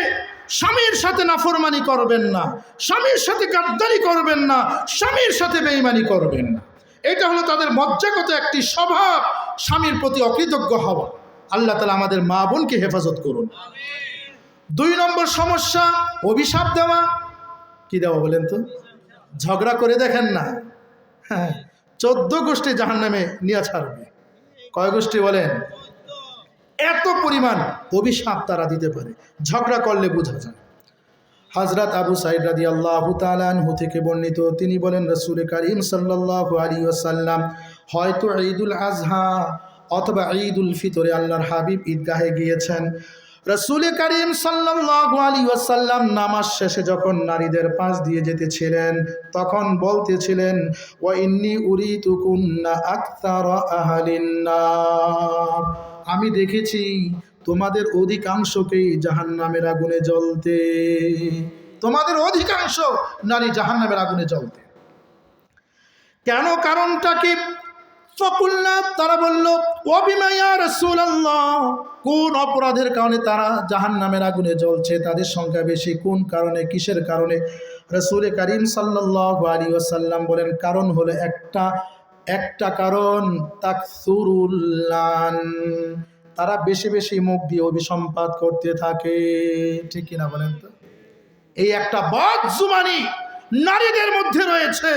স্বামীর সাথে নাফরমানি করবেন না, স্বামীর সাথে গাদ্দারি করবেন না, স্বামীর সাথে বেঈমানি করবেন না। এটা হলো তাদের মজ্জাগত একটি স্বভাব, স্বামীর প্রতি অকৃতজ্ঞ হওয়া। আল্লাহ তাআলা আমাদের মা বোনকে হেফাজত করুন। 2 নম্বর সমস্যা, অভিশাপ দেওয়া। কি দেওয়া বলেন তো? ঝগড়া করে দেখেন না, হ্যাঁ, 14 গোষ্ঠী জাহান্নামে নিয়ে ছাড়বে। কয় গোষ্ঠী বলেন? এত পরিমাণ অভিশাপ তারা দিতে পারে, ঝগড়া করলে বোঝা যায়। হযরত আবু সাঈদ রাদিয়াল্লাহু তাআলা আনহু থেকে বর্ণিত, তিনি বলেন, রাসূল করিম সাল্লাল্লাহু আলাইহি ওয়াসাল্লাম হয়তো ঈদুল আযহা অথবা ঈদুল ফিতরে আল্লাহর হাবিব ঈদগাহে গিয়েছেন। রাসূল করিম সাল্লাল্লাহু আলাইহি ওয়াসাল্লাম নামাজ শেষে যখন নারীদের পাশ দিয়ে যেতেছিলেন, তখন বলতেছিলেন, ওয়া ইন্নী উরিতু কুন্না আকতারা আহলিন নার, আমি দেখেছি তোমাদের অধিকাংশকেই জাহান্নামের আগুনে জ্বলতে, তোমাদের অধিকাংশ নারী জাহান্নামের আগুনে জ্বলতে। কেন? কারণটা কি? ফাকুলনা, তারা বলল, ওয়া বিমা ইয়া রাসূলুল্লাহ, কোন অপরাধের কারণে তারা জাহান্নামের আগুনে জ্বলছে, তাদের সংখ্যা বেশি, কোন কারণে, কিসের কারণে? রাসূল করিম সাল্লাল্লাহু আলাইহি ওয়াসাল্লাম বলেন, কারণ হলো একটা কারণ, তাকসুরুল লান, তারা বেশি বেশি মুখ দিয়ে অভিসম্পাত করতে থাকে। ঠিক কিনা বলেন তো? এই একটা বদজুবানি নারীদের মধ্যে রয়েছে।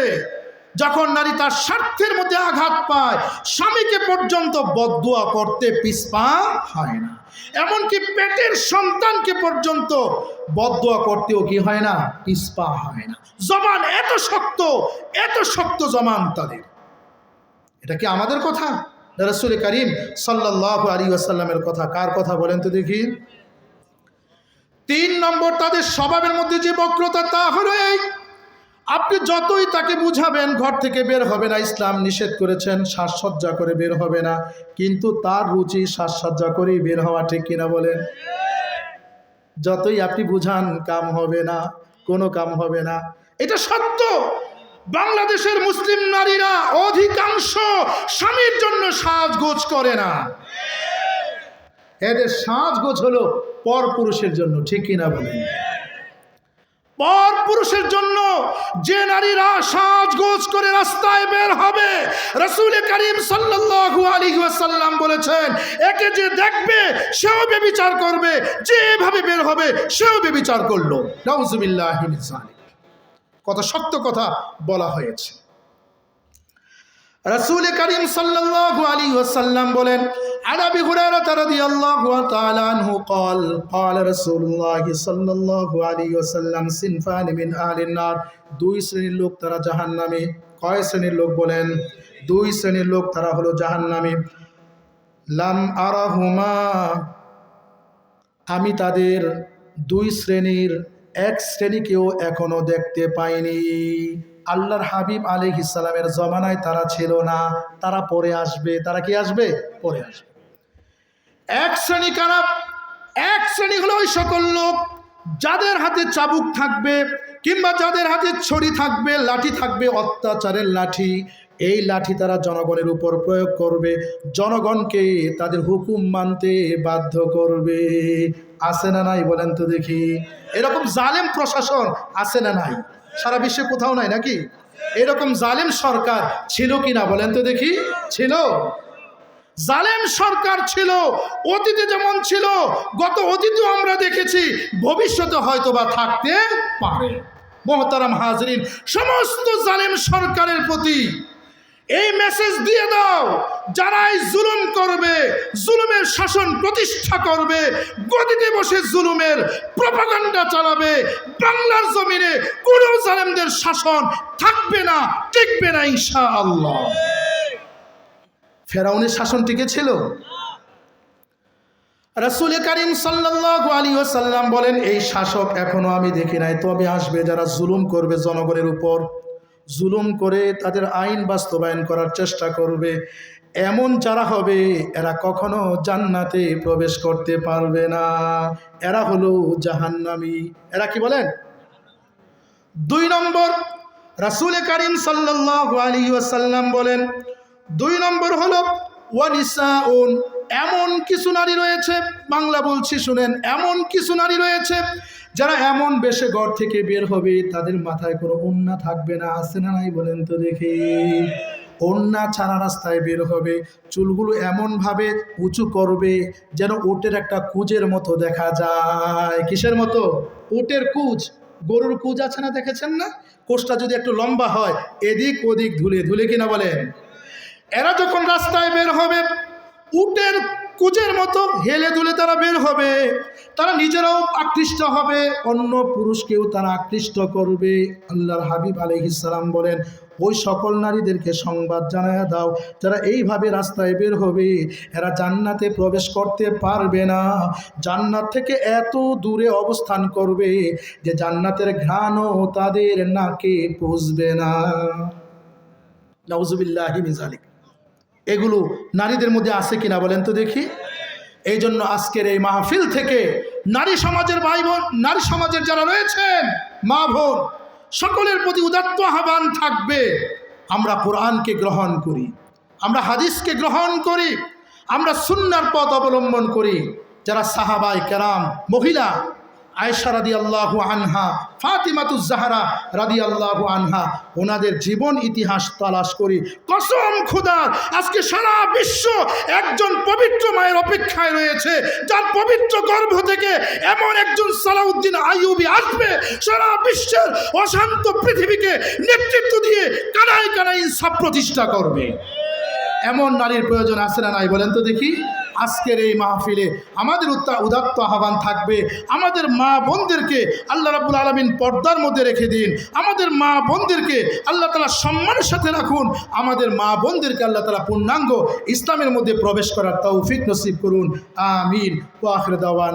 যখন নারী তার স্বার্থের মধ্যে আঘাত পায়, স্বামীকে পর্যন্ত বদদুয়া করতে পিছপা হয় না, এমনকি পেটের সন্তানকে পর্যন্ত বদদুয়া করতেও কি হয় না, পিছপা হয় না। জবান এত শক্ত জবান তাদের। এটা কি আমাদের কথা? রাসূল করিম সাল্লাল্লাহু আলাইহি ওয়াসাল্লামের কথা। কার কথা বলেন তো দেখি? 3 নম্বর, তাদের স্বভাবের মধ্যে যে বক্রতা, তা হলো এই, আপনি যতই তাকে বুঝাবেন ঘর থেকে বের হবে না, ইসলাম নিষেধ করেছেন সাজসজ্জা করে বের হবে না, কিন্তু তার রুচি সাজসজ্জা করেই বের হওয়া। ঠিক কিনা বলেন? যতই আপনি বুঝান, কাম হবে না, কোনো কাম হবে না। এটা সত্য। বাংলাদেশের মুসলিম নারীরা অধিকাংশ স্বামীর জন্য সাজগোজ করে না, এদের সাজগোজ হলো পরপুরুষের জন্য। ঠিক কিনা বলেন? পরপুরুষের জন্য যে নারীরা সাজগোজ করে রাস্তায় বের হবে, রাসূল করিম সাল্লাল্লাহু আলাইহি ওয়াসাল্লাম বলেছেন, একে যে দেখবে সেও ব্যভিচার করবে, যে এভাবে বের হবে সেও ব্যভিচার করলো। নাউজুবিল্লাহি মিন যালিক। কত শক্ত কথা বলা হয়েছে। রাসূল করিম সাল্লাল্লাহু আলাইহি ওয়াসাল্লাম বলেন, আন আবি হুরায়রা রাদিয়াল্লাহু তাআলা আনহু قال قال رسول الله সাল্লাল্লাহু আলাইহি ওয়াসাল্লাম, সিনফান মিন আহলিন নার, 2 শ্রেণীর লোক তারা জাহান্নামে। কয় শ্রেণীর লোক বলেন? 2 শ্রেণীর লোক তারা হলো জাহান্নামে। লাম আরাহুমা, আমি তাদের 2 শ্রেণীর এক শ্রেণীকেও এখনো দেখতে পাইনি। আল্লাহর হাবিব আলাইহিস সালামের জমানায় তারা ছিল না, তারা পরে আসবে। তারা কি আসবে? পরে আসবে। এক শ্রেণী কারা? এক শ্রেণী হলো ওই সকল লোক যাদের হাতে চাবুক থাকবে কিংবা যাদের হাতে ছড়ি থাকবে, লাঠি থাকবে, অত্যাচারের লাঠি। এই লাঠি তারা জনগণের উপর প্রয়োগ করবে, জনগণকে তাদের হুকুম মানতে বাধ্য করবে। আছে না নাই বলেন তো দেখি? এরকম জালেম প্রশাসন আছে না নাই? সারা বিশ্বে কোথাও নাই নাকি? এরকম জালেম সরকার ছিল কিনা বলেন তো দেখি? ছিল। জালেম সরকার ছিল, অতীতে যেমন ছিল, গত অতীতেও আমরা দেখেছি, ভবিষ্যতে হয়তোবা থাকতে পারে। মোহতারাম হাজরিন, সমস্ত জালেম সরকারের প্রতি এই মেসেজ দিয়ে দাও, যারাই জুলুম করবে, জুলুমের শাসন প্রতিষ্ঠা করবে, গদিতে বসে জুলুমের প্রপাগান্ডা চালাবে, বাংলার জমিনে কোনো জালেমদের শাসন থাকবে না, টিকবে না ইনশাআল্লাহ। ফেরাউনের শাসন টিকেছিল? রাসূল করিম সাল্লাল্লাহু আলাইহি ওয়াসাল্লাম বলেন, এই শাসক এখনো আমি দেখি নাই, তবে আসবে যারা জুলুম করবে জনগণের উপর, জুলুম করে তাদের আইন বাস্তবায়ন করার চেষ্টা করবে। এমন যারা হবে এরা কখনো জান্নাতে প্রবেশ করতে পারবে না, এরা হলো জাহান্নামী। এরা কি বলেন? 2 নম্বর, রাসূল করিম সাল্লাল্লাহু আলাইহি ওয়াসাল্লাম বলেন, 2 নম্বর হলো ওয়ানিসাউন, এমন কিছু নারী রয়েছে, বাংলা বলছি শুনেন, এমন কিছু নারী রয়েছে যারা এমন বেশে ঘর থেকে বের হবে তাদের মাথায় কোনো ওড়না থাকবে না। আছে না নাই বলেন তো দেখি? ওড়না ছাড়া রাস্তায় বের হবে, চুলগুলো এমনভাবে উঁচু করবে যেন উটের একটা কুজের মতো দেখা যায়। কিসের মতো? উটের কুজ, গরুর কুজ আছে না, দেখেছেন না? কোষটা যদি একটু লম্বা হয়, এদিক ওদিক ধুলে ধুলে কিনা বলেন। এরা যখন রাস্তায় বের হবে উটের কুজের মতো হেলে দুলে তারা বের হবে, তারা নিজেরাও আকৃষ্ট হবে, অন্য পুরুষকেও তারা আকৃষ্ট করবে। আল্লাহর হাবিব আলাইহিস সালাম বলেন, ওই সকল নারীদেরকে সংবাদ জানায়া দাও যারা এইভাবে রাস্তায় বের হবে এরা জান্নাতে প্রবেশ করতে পারবে না, জান্নাত থেকে এত দূরে অবস্থান করবে যে জান্নাতের ঘ্রাণও তাদের নাকে পৌঁছবে না। নাউজুবিল্লাহি মিন যালিক। এগুলো নারীদের মধ্যে আছে কিনা বলেন তো দেখি? এই জন্য আজকের এই মাহফিল থেকে নারী সমাজের ভাই বোন, নারী সমাজের যারা রয়েছেন মা বোন, সকলের প্রতি উদাত্ত আহ্বান থাকবে, আমরা কোরআনকে গ্রহণ করি, আমরা হাদিসকে গ্রহণ করি, আমরা সুন্নাহর পথ অবলম্বন করি। যারা সাহাবায়ে কেরাম, মহিলা আয়েশা রাদিয়াল্লাহু আনহা, ফাতিমাতুজ জাহরা রাদিয়াল্লাহু আনহা, ওনাদের জীবন ইতিহাস তালাশ করি। কসম খোদার, আজকে সারা বিশ্ব একজন পবিত্র মায়ের অপেক্ষায় রয়েছে, যার পবিত্র গর্ভ থেকে এমন একজন সালাউদ্দিন আইয়ুবী আসবে, সারা বিশ্বের অশান্ত পৃথিবীকে নেতৃত্ব দিয়ে কানায় কানায় ইনসাফ প্রতিষ্ঠা করবে। এমন নারীর প্রয়োজন আছে না নাই বলেন তো দেখি? আজকের এই মাহফিলে আমাদের উদাত্ত আহ্বান থাকবে, আমাদের মা বোনদেরকে আল্লাহ রাব্বুল আলামিন পর্দার মধ্যে রেখে দিন, আমাদের মা বোনদেরকে আল্লাহ তাআলা সম্মানের সাথে রাখুন, আমাদের মা বোনদেরকে আল্লাহ তাআলা পূর্ণাঙ্গ ইসলামের মধ্যে প্রবেশ করার তৌফিক নসিব করুন। আমিন। ওয়া আখিরু দাওয়ানা।